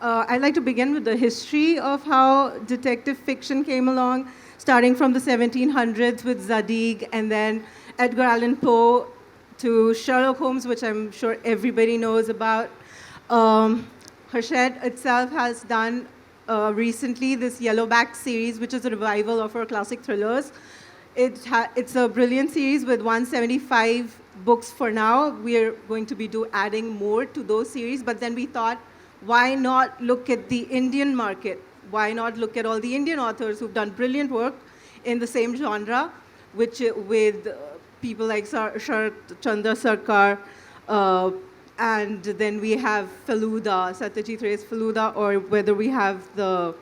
I'd like to begin with the history of how detective fiction came along, starting from the 1700s with Zadig, and then Edgar Allan Poe to Sherlock Holmes, which I'm sure everybody knows about. Hachette itself has done recently this Yellowback series, which is a revival of her classic thrillers. It's a brilliant series with 175 books for now. We're going to be adding more to those series, but then we thought, why not look at the Indian market? Why not look at all the Indian authors who've done brilliant work in the same genre, which with people like Chandra Sarkar, and then we have Feluda, Satyajit Ray's Feluda, or whether we have the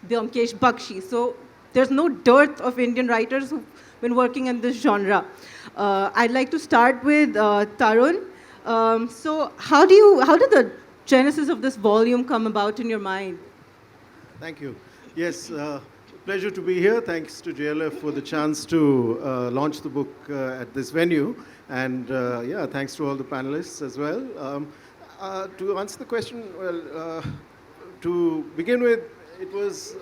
Byomkesh Bakshi. So there's no dearth of Indian writers who've been working in this genre. I'd like to start with Tarun. So how did the genesis of this volume come about in your mind? Thank you. Yes, pleasure to be here. Thanks to JLF for the chance to launch the book at this venue. And yeah, thanks to all the panelists as well. To answer the question, well, to begin with, it was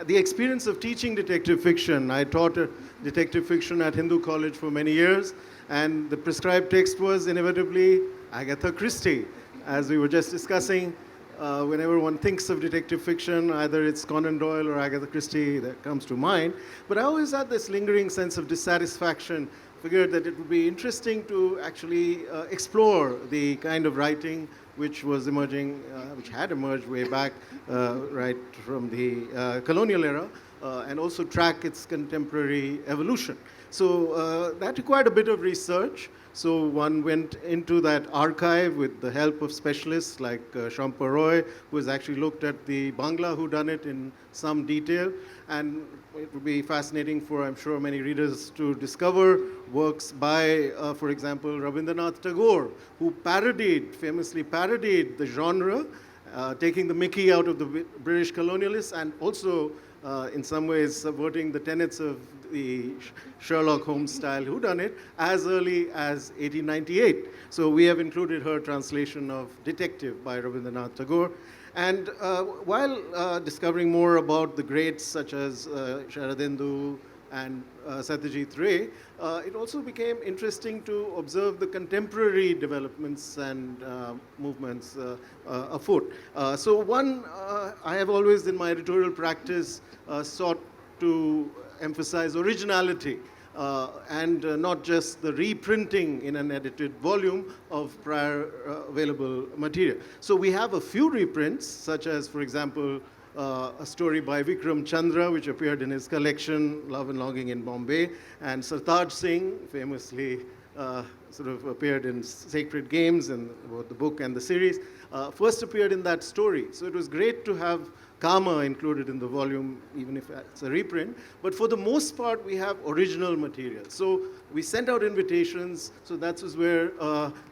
the experience of teaching detective fiction. I taught detective fiction at Hindu College for many years, and the prescribed text was inevitably Agatha Christie. As we were just discussing, whenever one thinks of detective fiction, either it's Conan Doyle or Agatha Christie that comes to mind. But I always had this lingering sense of dissatisfaction, figured that it would be interesting to actually explore the kind of writing which was emerging, which had emerged way back, right from the colonial era, and also track its contemporary evolution. So that required a bit of research. So one went into that archive with the help of specialists like Shampa Roy, who has actually looked at the Bangla whodunit in some detail. And it would be fascinating for, I'm sure, many readers to discover works by, for example, Rabindranath Tagore, who famously parodied the genre, taking the mickey out of the British colonialists and also, in some ways, subverting the tenets of the Sherlock Holmes style whodunit as early as 1898. So we have included her translation of Detective by Rabindranath Tagore. And while discovering more about the greats such as Sharadendu and Satyajit Ray, it also became interesting to observe the contemporary developments and movements afoot. So one, I have always in my editorial practice sought to emphasize originality and not just the reprinting in an edited volume of prior available material. So we have a few reprints, such as, for example, a story by Vikram Chandra, which appeared in his collection, Love and Longing in Bombay, and Sartaj Singh, famously sort of appeared in Sacred Games and both the book and the series, first appeared in that story. So it was great to have Kama included in the volume, even if it's a reprint. But for the most part, we have original material. So we sent out invitations. So that was where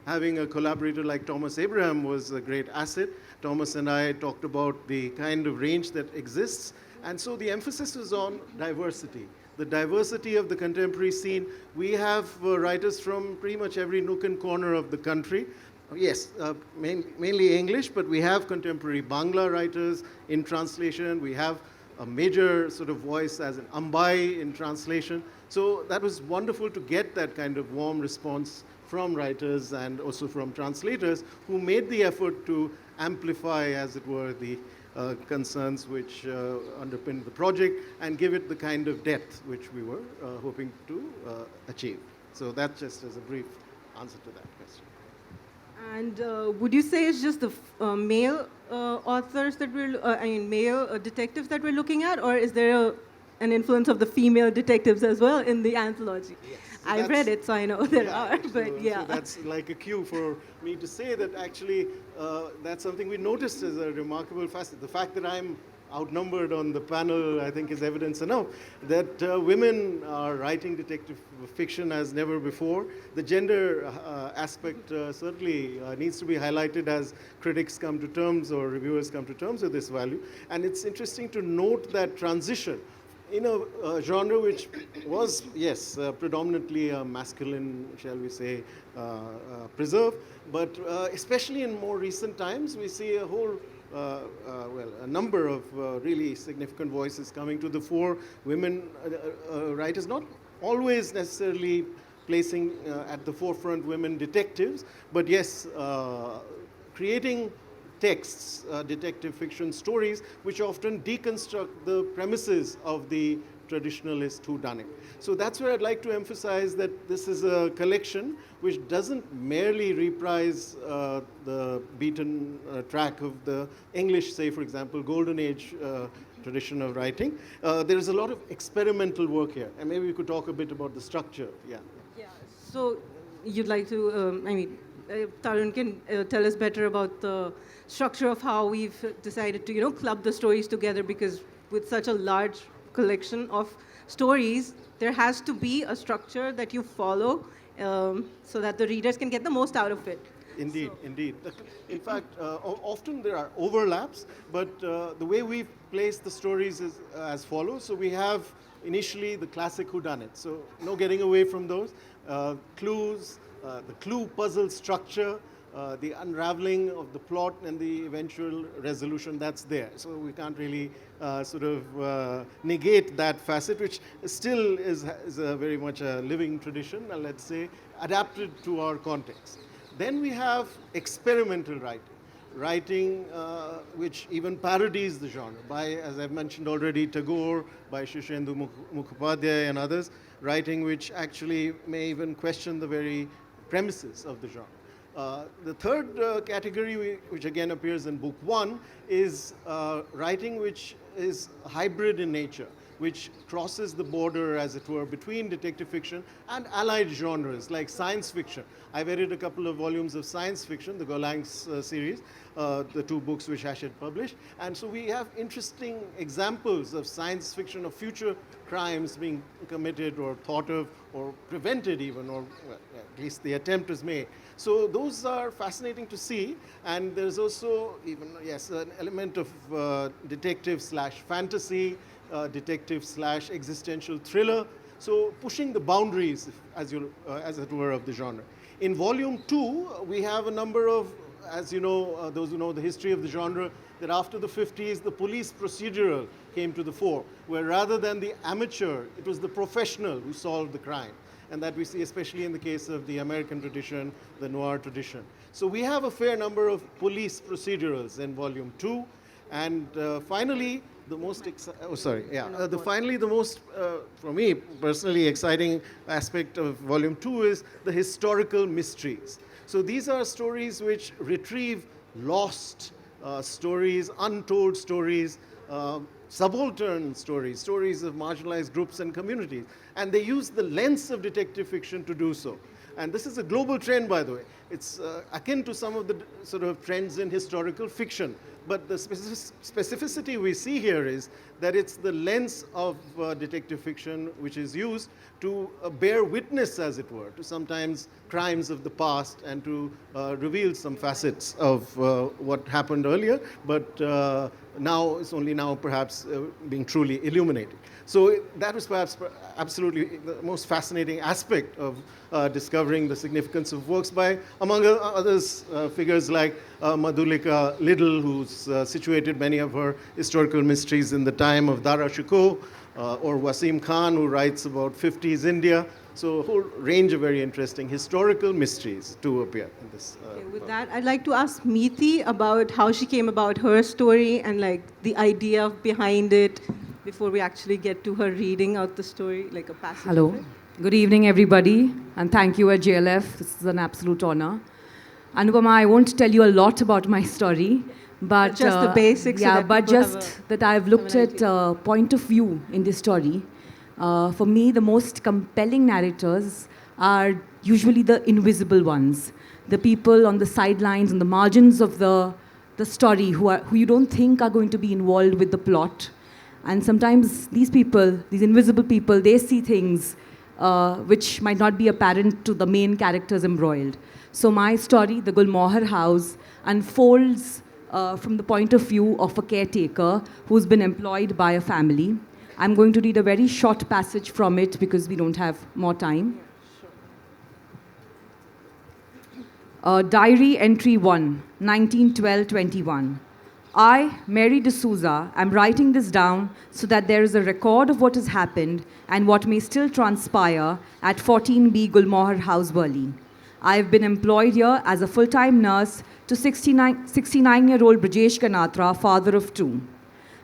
having a collaborator like Thomas Abraham was a great asset. Thomas and I talked about the kind of range that exists. And so the emphasis is on diversity. The diversity of the contemporary scene. We have writers from pretty much every nook and corner of the country. Yes, mainly English, but we have contemporary Bangla writers in translation. We have a major sort of voice as an Ambai in translation. So that was wonderful to get that kind of warm response from writers and also from translators who made the effort to amplify, as it were, the concerns which underpinned the project and give it the kind of depth which we were hoping to achieve. So that's just as a brief answer to that question. And would you say it's just the male authors that male detectives that we're looking at, or is there an influence of the female detectives as well in the anthology? Yes. So I've read it, so I know there are, but so, yeah. So that's like a cue for me to say that actually that's something we noticed as a remarkable facet. The fact that I'm outnumbered on the panel, I think, is evidence enough that women are writing detective fiction as never before. The gender aspect certainly needs to be highlighted as critics come to terms or reviewers come to terms with this value. And it's interesting to note that transition in a genre which was, yes, predominantly a masculine, shall we say, preserve, but especially in more recent times, we see a whole, well, a number of really significant voices coming to the fore. Women writers, not always necessarily placing at the forefront women detectives, but yes, creating texts, detective fiction stories, which often deconstruct the premises of the traditionalist whodunit. So that's where I'd like to emphasize that this is a collection which doesn't merely reprise the beaten track of the English, say, for example, Golden Age tradition of writing. There is a lot of experimental work here, and maybe we could talk a bit about the structure. Yeah. Yeah. So you'd like to, Tarun can tell us better about the structure of how we've decided to, club the stories together, because with such a large collection of stories, there has to be a structure that you follow so that the readers can get the most out of it. Indeed, indeed. In fact, often there are overlaps, but the way we've placed the stories is as follows. So we have initially the classic whodunit, so no getting away from those. Clues, the clue puzzle structure, the unraveling of the plot and the eventual resolution, that's there. So we can't really sort of negate that facet, which still is very much a living tradition, let's say, adapted to our context. Then we have experimental writing which even parodies the genre by, as I've mentioned already, Tagore, by Shishendu Mukhopadhyay and others, writing which actually may even question the very premises of the genre. The third category, which again appears in book 1, is writing which is hybrid in nature, which crosses the border, as it were, between detective fiction and allied genres like science fiction. I've edited a couple of volumes of science fiction, the Gollancz series, the 2 books which Hachette published. And so we have interesting examples of science fiction, of future crimes being committed or thought of or prevented even, or well, at least the attempt is made. So those are fascinating to see. And there's also even, yes, an element of detective slash fantasy, detective slash existential thriller. So pushing the boundaries, as it were, of the genre. In volume 2, we have a number of, as you know, those who know the history of the genre, that after the 50s, the police procedural came to the fore, where rather than the amateur, it was the professional who solved the crime. And that we see especially in the case of the American tradition, the noir tradition. So we have a fair number of police procedurals in volume 2. And finally, the most finally the most for me personally exciting aspect of volume 2 is the historical mysteries. So these are stories which retrieve lost stories, untold stories, subaltern stories, stories of marginalized groups and communities, and they use the lens of detective fiction to do so. And this is a global trend, by the way. It's akin to some of the sort of trends in historical fiction. But the specificity we see here is that it's the lens of detective fiction which is used to bear witness, as it were, to sometimes crimes of the past and to reveal some facets of what happened earlier, but now it's only now perhaps being truly illuminated. So that was perhaps absolutely the most fascinating aspect of discovering the significance of works by, among others, figures like Madhulika Liddell, who's situated many of her historical mysteries in the time of Dara Shikoh, or Wasim Khan, who writes about 50s India. So a whole range of very interesting historical mysteries to appear in this. With that, I'd like to ask Meeti about how she came about her story and like the idea behind it before we actually get to her reading out the story, like a passage. Hello. Good evening, everybody, and thank you at JLF. This is an absolute honor. Anupama, I won't tell you a lot about my story, but just the basics. Yeah, so but just that I've looked at point of view in this story. For me, the most compelling narrators are usually the invisible ones, the people on the sidelines, on the margins of the story, who you don't think are going to be involved with the plot. And sometimes these people, these invisible people, they see things which might not be apparent to the main characters embroiled. So my story, the Gulmohar House, unfolds from the point of view of a caretaker who's been employed by a family. I'm going to read a very short passage from it because we don't have more time. Diary entry 1, 1912-21. I, Mary D'Souza, am writing this down so that there is a record of what has happened and what may still transpire at 14B Gulmohar House, Burley. I have been employed here as a full-time nurse to 69-year-old Brajesh Ganatra, father of 2.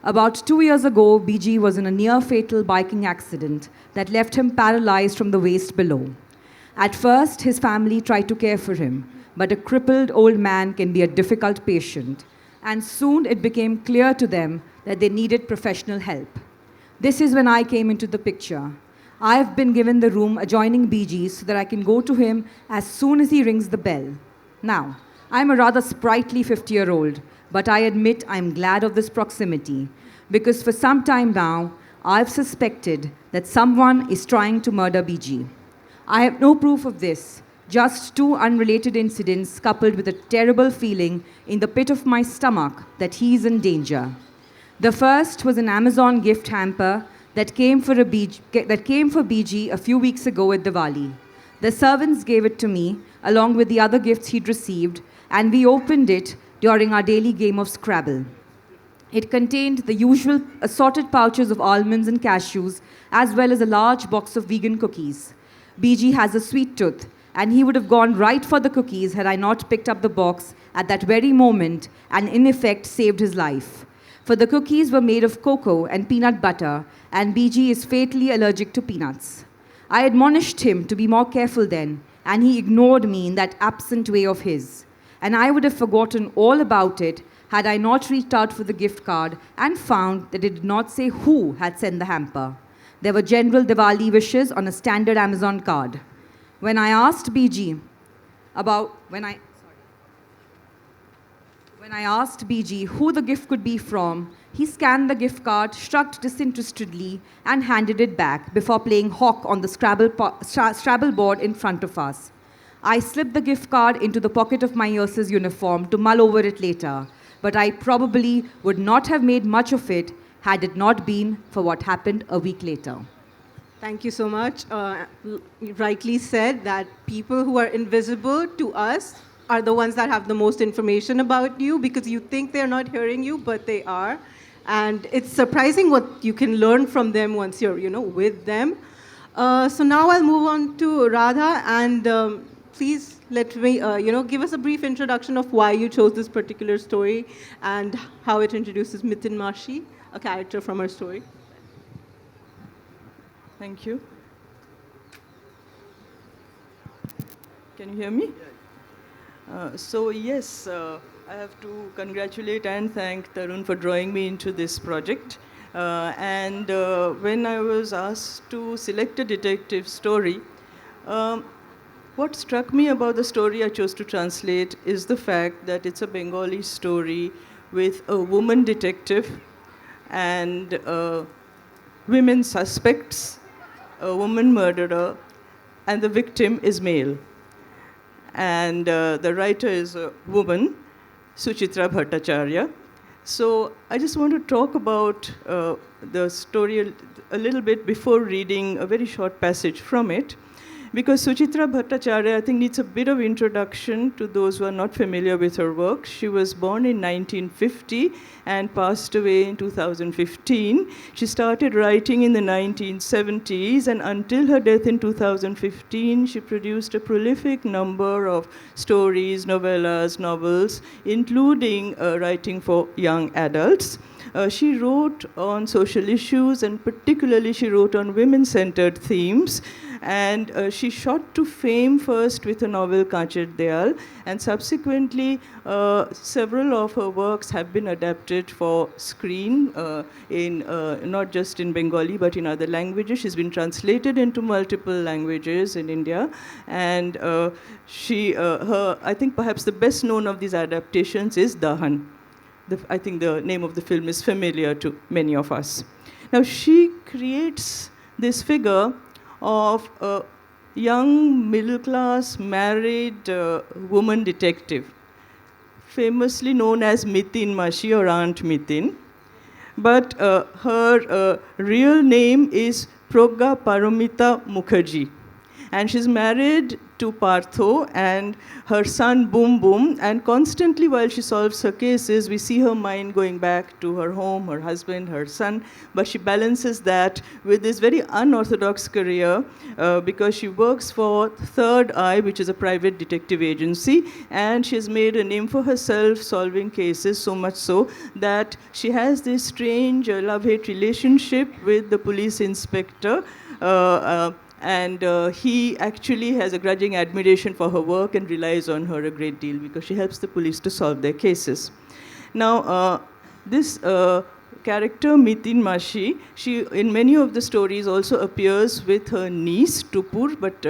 About 2 years ago, BG was in a near-fatal biking accident that left him paralyzed from the waist below. At first, his family tried to care for him, but a crippled old man can be a difficult patient, and soon it became clear to them that they needed professional help. This is when I came into the picture. I have been given the room adjoining BG's so that I can go to him as soon as he rings the bell. Now, I'm a rather sprightly 50-year-old, but I admit I'm glad of this proximity, because for some time now, I've suspected that someone is trying to murder BG. I have no proof of this, just 2 unrelated incidents coupled with a terrible feeling in the pit of my stomach that he's in danger. The first was an Amazon gift hamper that came for BG a few weeks ago at Diwali. The servants gave it to me, along with the other gifts he'd received, and we opened it during our daily game of Scrabble. It contained the usual assorted pouches of almonds and cashews, as well as a large box of vegan cookies. BG has a sweet tooth, and he would have gone right for the cookies had I not picked up the box at that very moment and in effect saved his life. For the cookies were made of cocoa and peanut butter, and BG is fatally allergic to peanuts. I admonished him to be more careful then, and he ignored me in that absent way of his. And I would have forgotten all about it had I not reached out for the gift card and found that it did not say who had sent the hamper. There were general Diwali wishes on a standard Amazon card. When I asked BG who the gift could be from, he scanned the gift card, shrugged disinterestedly, and handed it back before playing hawk on the Scrabble board in front of us. I slipped the gift card into the pocket of my nurse's uniform to mull over it later, but I probably would not have made much of it had it not been for what happened a week later. Thank you so much. You rightly said that people who are invisible to us are the ones that have the most information about you, because you think they're not hearing you, but they are. And it's surprising what you can learn from them once you're, with them. So now I'll move on to Radha, and please let me, give us a brief introduction of why you chose this particular story and how it introduces Mitin Mashi, a character from our story. Thank you. Can you hear me? I have to congratulate and thank Tarun for drawing me into this project. When I was asked to select a detective story, what struck me about the story I chose to translate is the fact that it's a Bengali story with a woman detective and women suspects, a woman murderer, and the victim is male. And the writer is a woman, Suchitra Bhattacharya. So I just want to talk about the story a little bit before reading a very short passage from it, because Suchitra Bhattacharya, I think, needs a bit of introduction to those who are not familiar with her work. She was born in 1950 and passed away in 2015. She started writing in the 1970s, and until her death in 2015, she produced a prolific number of stories, novellas, novels, including writing for young adults. She wrote on social issues, and particularly she wrote on women-centered themes. And she shot to fame first with a novel, Kachet Deyal, and subsequently several of her works have been adapted for screen, not just in Bengali but in other languages. She's been translated into multiple languages in India, and I think perhaps the best known of these adaptations is Dahan. I think the name of the film is familiar to many of us. Now, she creates this figure of a young, middle-class, married woman detective, famously known as Mitin Mashi or Aunt Mitin. But her real name is Progya Paramita Mukherjee. And she's married to Partho and her son Boom Boom. And constantly while she solves her cases, we see her mind going back to her home, her husband, her son. But she balances that with this very unorthodox career because she works for Third Eye, which is a private detective agency. And she's made a name for herself solving cases, so much so that she has this strange love-hate relationship with the police inspector. And he actually has a grudging admiration for her work and relies on her a great deal because she helps the police to solve their cases. Now, this character, Mitin Mashi, she in many of the stories also appears with her niece, Tupur, but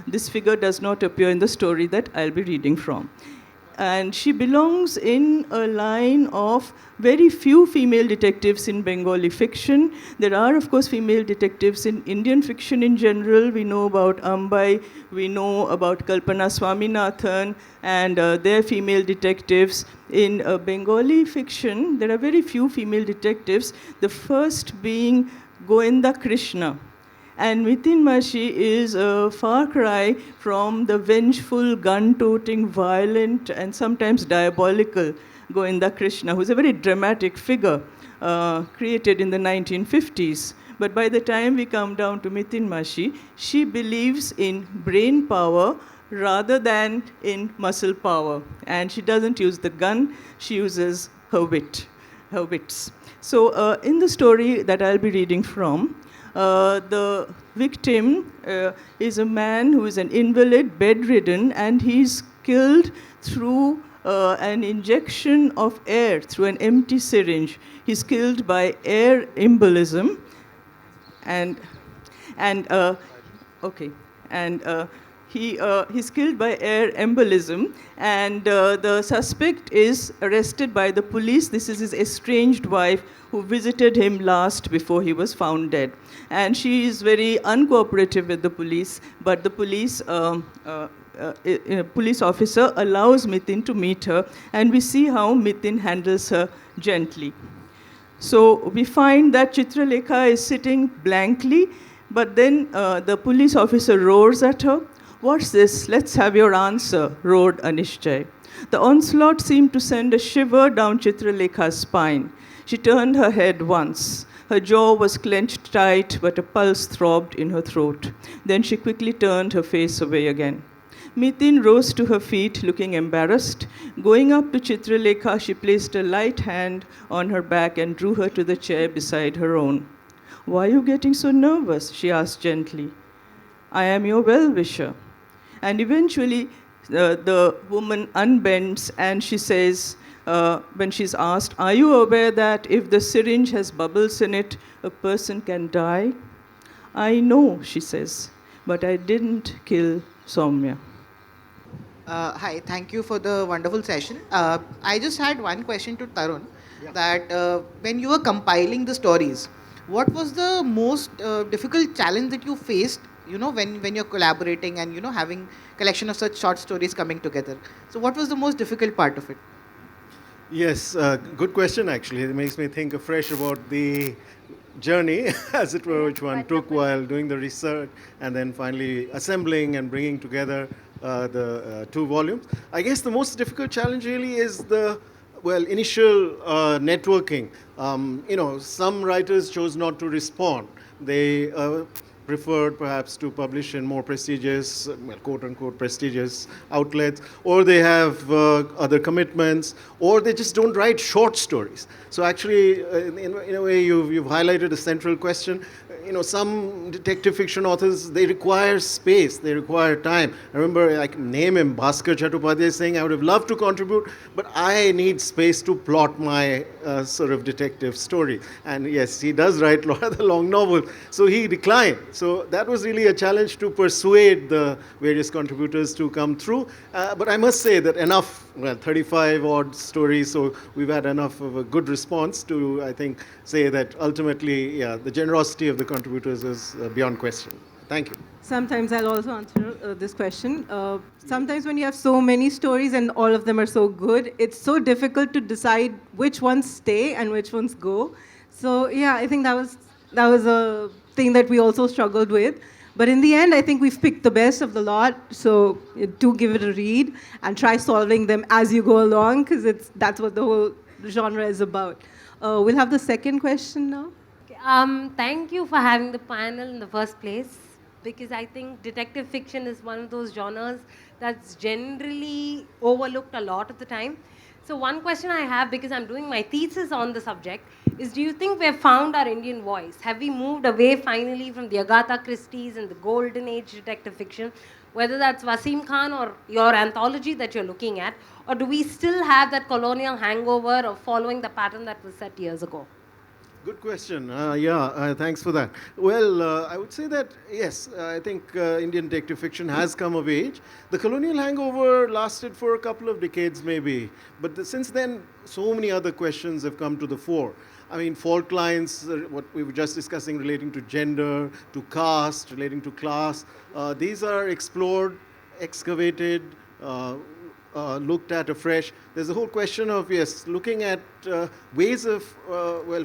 this figure does not appear in the story that I'll be reading from. And she belongs in a line of very few female detectives in Bengali fiction. There are, of course, female detectives in Indian fiction in general. We know about Ambai, we know about Kalpana Swaminathan, and their female detectives. In Bengali fiction, there are very few female detectives, the first being Goenda Krishna. And Mitin Mashi is a far cry from the vengeful, gun-toting, violent, and sometimes diabolical Goenda Krishna, who's a very dramatic figure created in the 1950s. But by the time we come down to Mitin Mashi, she believes in brain power rather than in muscle power. And she doesn't use the gun, she uses her wits. So in the story that I'll be reading from, the victim is a man who is an invalid, bedridden, and he's killed through an injection of air through an empty syringe. He's killed by air embolism, he's killed by air embolism, and the suspect is arrested by the police. This is his estranged wife who visited him last before he was found dead. And she is very uncooperative with the police, but the police police officer allows Mitin to meet her, and we see how Mitin handles her gently. So we find that Chitralekha is sitting blankly, but then the police officer roars at her. "What's this? Let's have your answer," roared Anishchay. The onslaught seemed to send a shiver down Chitralekha's spine. She turned her head once. Her jaw was clenched tight, but a pulse throbbed in her throat. Then she quickly turned her face away again. Mitin rose to her feet, looking embarrassed. Going up to Chitralekha, she placed a light hand on her back and drew her to the chair beside her own. "Why are you getting so nervous?" she asked gently. "I am your well-wisher." And eventually, the woman unbends and she says, when she's asked, "Are you aware that if the syringe has bubbles in it, a person can die?" "I know," she says, "but I didn't kill Soumya." Hi, thank you for the wonderful session. I just had one question to Tarun, that when you were compiling the stories, what was the most difficult challenge that you faced, when you're collaborating and, having collection of such short stories coming together? So what was the most difficult part of it? Yes, good question actually. It makes me think afresh about the journey, as it were, which one took while doing the research and then finally assembling and bringing together the two volumes. I guess the most difficult challenge really is the initial networking. Some writers chose not to respond. They preferred perhaps to publish in more prestigious, quote-unquote prestigious outlets, or they have other commitments, or they just don't write short stories. So actually, in a way, you've highlighted a central question. Some detective fiction authors, they require space, they require time. I remember, I can name him, Bhaskar Chattopadhyay, saying, "I would have loved to contribute, but I need space to plot my sort of detective story." And yes, he does write rather long novels, so he declined. So that was really a challenge to persuade the various contributors to come through. But I must say that 35 odd stories, so we've had enough of a good response to, I think, say that ultimately, the generosity of the contributors is beyond question. Thank you. Sometimes I'll also answer this question. Sometimes when you have so many stories and all of them are so good, it's so difficult to decide which ones stay and which ones go. So yeah, I think that was a thing that we also struggled with. But in the end, I think we've picked the best of the lot. So do give it a read and try solving them as you go along, because that's what the whole genre is about. We'll have the second question now. Thank you for having the panel in the first place, because I think detective fiction is one of those genres that's generally overlooked a lot of the time. So one question I have, because I'm doing my thesis on the subject, is do you think we have found our Indian voice? Have we moved away finally from the Agatha Christie's and the golden age detective fiction, whether that's Wasim Khan or your anthology that you're looking at, or do we still have that colonial hangover of following the pattern that was set years ago? Good question. Thanks for that. Well, I would say that, yes, I think Indian detective fiction has come of age. The colonial hangover lasted for a couple of decades, maybe. But since then, so many other questions have come to the fore. I mean, fault lines, what we were just discussing relating to gender, to caste, relating to class, these are explored, excavated, looked at afresh. There's a whole question of, yes, looking at ways of,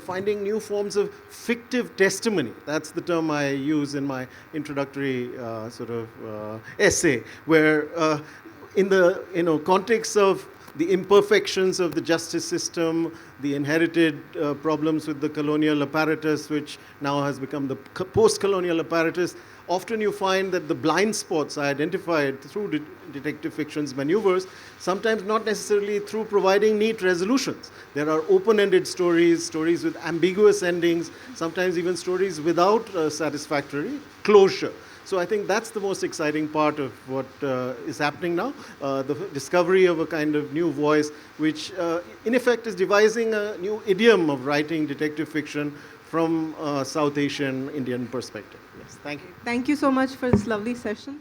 finding new forms of fictive testimony. That's the term I use in my introductory essay, where in the context of the imperfections of the justice system, the inherited problems with the colonial apparatus, which now has become the post-colonial apparatus, often you find that the blind spots are identified through detective fiction's maneuvers, sometimes not necessarily through providing neat resolutions. There are open-ended stories, stories with ambiguous endings, sometimes even stories without satisfactory closure. So I think that's the most exciting part of what is happening now, the discovery of a kind of new voice, which in effect is devising a new idiom of writing detective fiction from a South Asian Indian perspective. Yes, thank you. Thank you so much for this lovely session.